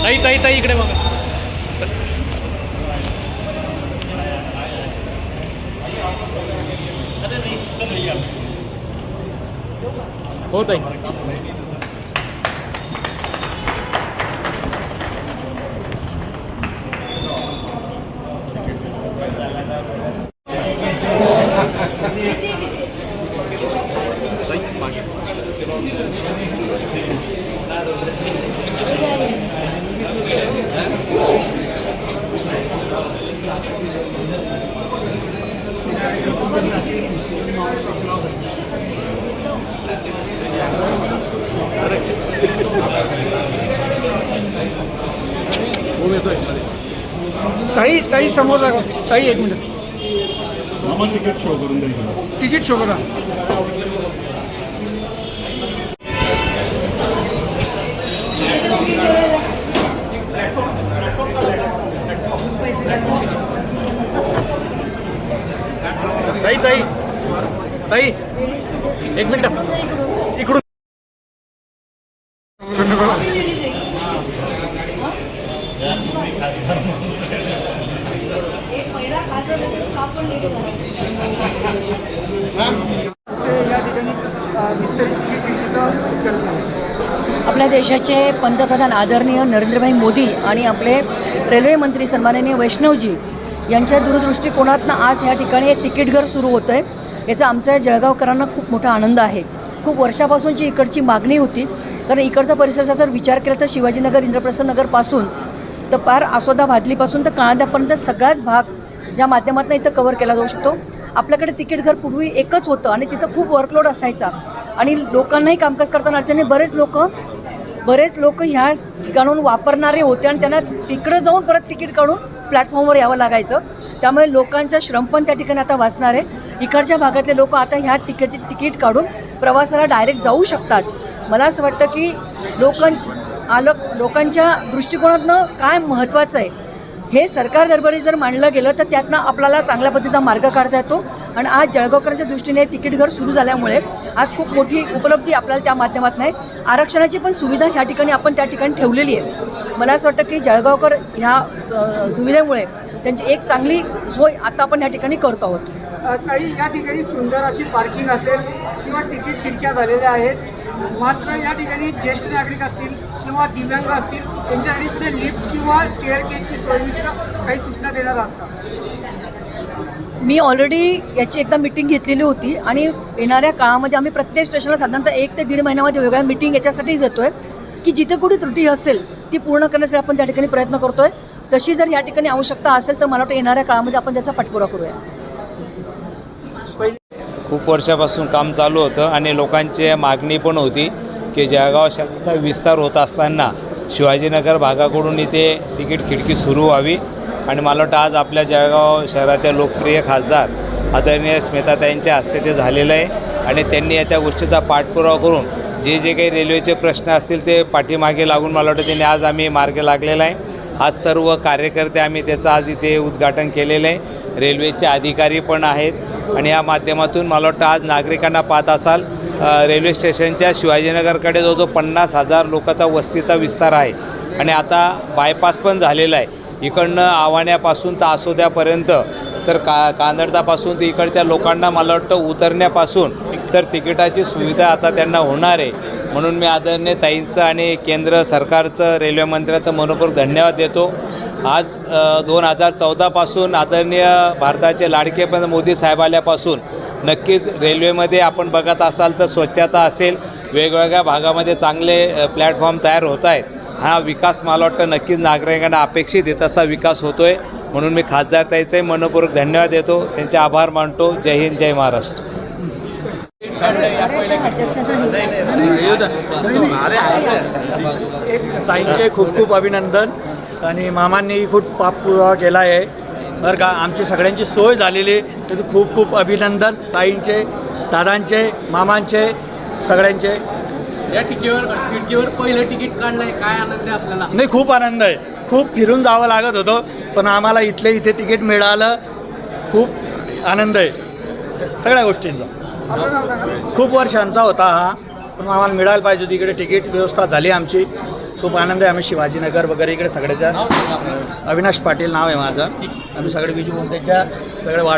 ताई ताई ताई इकडे बघा. हो ताई. ताई ताई समोर लागा. ताई एक मिनिट. मामा तिकीट शो करून द्यायचं. तिकीट शो करा. ताई ताई ताई एक मिनिट इकडून. आपल्या देशाचे पंतप्रधान आदरणीय नरेंद्रभाई मोदी आणि आपले रेल्वे मंत्री सन्माननीय वैष्णवजी यांच्या दूरदृष्टिकोनातनं आज ह्या ठिकाणी तिकीट घर सुरू होतं आहे. याचा आमच्या जळगावकरांना खूप मोठा आनंद आहे. खूप वर्षापासूनची इकडची मागणी होती, कारण इकडचा परिसराचा जर विचार केला तर शिवाजीनगर इंद्रप्रस्थ नगरपासून तर पार आसोदा भादलीपासून तर काळाद्यापर्यंत सगळाच भाग या माध्यमातून इथं कव्हर केला जाऊ शकतो. आपल्याकडे तिकीट घर पूर्वी एकच होतं आणि तिथं खूप वर्कलोड असायचा आणि लोकांनाही कामकाज करताना अडचणी बरेच लोक ह्या ठिकाणाहून वापरणारे होते आणि त्यांना तिकडं जाऊन परत तिकीट काढून प्लॅटफॉर्मवर यावं लागायचं. त्यामुळे लोकांचा श्रम पण त्या ठिकाणी आता वाचणार आहे. इकडच्या भागातले लोक आता ह्या तिकीट काढून प्रवासाला डायरेक्ट जाऊ शकतात. मला असं वाटतं की लोकांच्या दृष्टिकोनातनं काय महत्त्वाचं आहे हे सरकार दरबारी जर मांडलं गेलं तर त्यातनं आपल्याला चांगल्या पद्धतीचा मार्ग काढता येतो. आणि आज जळगावकरांच्या दृष्टीने तिकीट घर सुरू झाल्यामुळे आज खूप मोठी उपलब्धी आपल्याला त्या माध्यमातून आहे. आरक्षणाची पण सुविधा ह्या ठिकाणी आपण त्या ठिकाणी ठेवलेली आहे. मला असं वाटतं की जळगावकर ह्या सुविधेमुळे त्यांची एक चांगली सोय आता आपण या ठिकाणी करतो आहोत. ताई या ठिकाणी सुंदर अशी पार्किंग असेल किंवा तिकीट खिडक्या झालेल्या आहेत. मात्र या ठिकाणी ज्येष्ठ नागरिक असतील किंवा दिव्यांग असतील त्यांच्यासाठी पुढे लिफ्ट किंवा स्टेअर केजची सोयीच्या काही सूचना देणार आहात का? मी ऑलरेडी याची एकदा मीटिंग घेतलेली होती आणि येणाऱ्या काळामध्ये आम्ही प्रत्येक स्टेशनला साधारणतः 1 ते 1.5 महिन्यामध्ये वेगळ्या मीटिंग याच्यासाठीच येतो आहे की जिथे कुठे त्रुटी असेल ती पूर्ण करण्यासाठी आपण त्या ठिकाणी प्रयत्न करतो आहे. तशी जर या ठिकाणी आवश्यकता असेल तर मला वाटतं येणाऱ्या काळामध्ये आपण त्याचा पाठपुरावा करूया. खूप वर्षापासून काम चालू होतं आणि लोकांची मागणी पण होती की जळगाव शहराचा विस्तार होत असताना शिवाजीनगर भागाकडून इथे तिकीट खिडकी सुरू व्हावी. आणि मला वाटतं आज आपल्या जळगाव शहराच्या लोकप्रिय खासदार आदरणीय स्मिताताईंच्या हस्ते ते झालेलं आहे आणि त्यांनी याच्या गोष्टीचा पाठपुरावा करून जे काही रेल्वेचे प्रश्न असतील ते पाठीमागे लागून मला वाटतं त्यांनी आज आम्ही मार्ग लागलेला आहे. आज सर्व कार्यकर्ते आम्ही त्याचं आज इथे उद्घाटन केलेलं आहे. रेल्वेचे अधिकारी पण आहेत आणि या माध्यमातून मला वाटतं आज नागरिकांना पाहत असाल रेल्वे स्टेशनच्या शिवाजीनगरकडे जो 50,000 लोकांचा वस्तीचा विस्तार आहे आणि आता बायपास पण झालेला आहे. इकडनं आव्हाण्यापासून तर आसोद्यापर्यंत तर कांदळतापासून तर इकडच्या लोकांना मला वाटतं उतरण्यापासून तर तिकिटाची सुविधा आता त्यांना होणार आहे. म्हणून मी आदरणीय ताईंचं आणि केंद्र सरकारचं रेल्वे मंत्र्याचं मनपूर्वक धन्यवाद देतो. आज 2014पासून आदरणीय भारताचे लाडके पण मोदी साहेब आल्यापासून नक्कीच रेल्वेमध्ये आपण बघत असाल तर स्वच्छता असेल, वेगवेगळ्या भागामध्ये चांगले प्लॅटफॉर्म तयार होत आहेत. हा विकास मला वाटतं नक्कीच नागरिकांना अपेक्षित आहे तसा विकास होतो आहे. म्हणून मी खासदार ताईंचंही मनपूर्वक धन्यवाद देतो, त्यांचे आभार मानतो. जय हिंद, जय महाराष्ट्र. ताईंचे खूप खूप अभिनंदन आणि मामांनी खूप पाठपुरावा केला आहे बरं का. आमची सगळ्यांची सोय झालेली तर खूप खूप अभिनंदन ताईंचे, दादांचे, मामांचे, सगळ्यांचे. या खिडकीवर पहिलं तिकीट काढलंय, काय आनंद आहे आपल्याला? नाही, खूप आनंद आहे. खूप फिरून जावं लागत होतं पण आम्हाला इथे तिकीट मिळालं. खूप आनंद आहे सगळ्या गोष्टींचा. खूप वर्षांचा होता हा पण आम्हाला मिळायला पाहिजे होती. इकडे तिकीट व्यवस्था झाली आमची खूप आनंद आहे. आम्ही शिवाजीनगर वगैरे इकडे सगळ्याच्या अविनाश पाटील नाव आहे माझं. आम्ही सगळे विजू त्यांच्या सगळे वाडा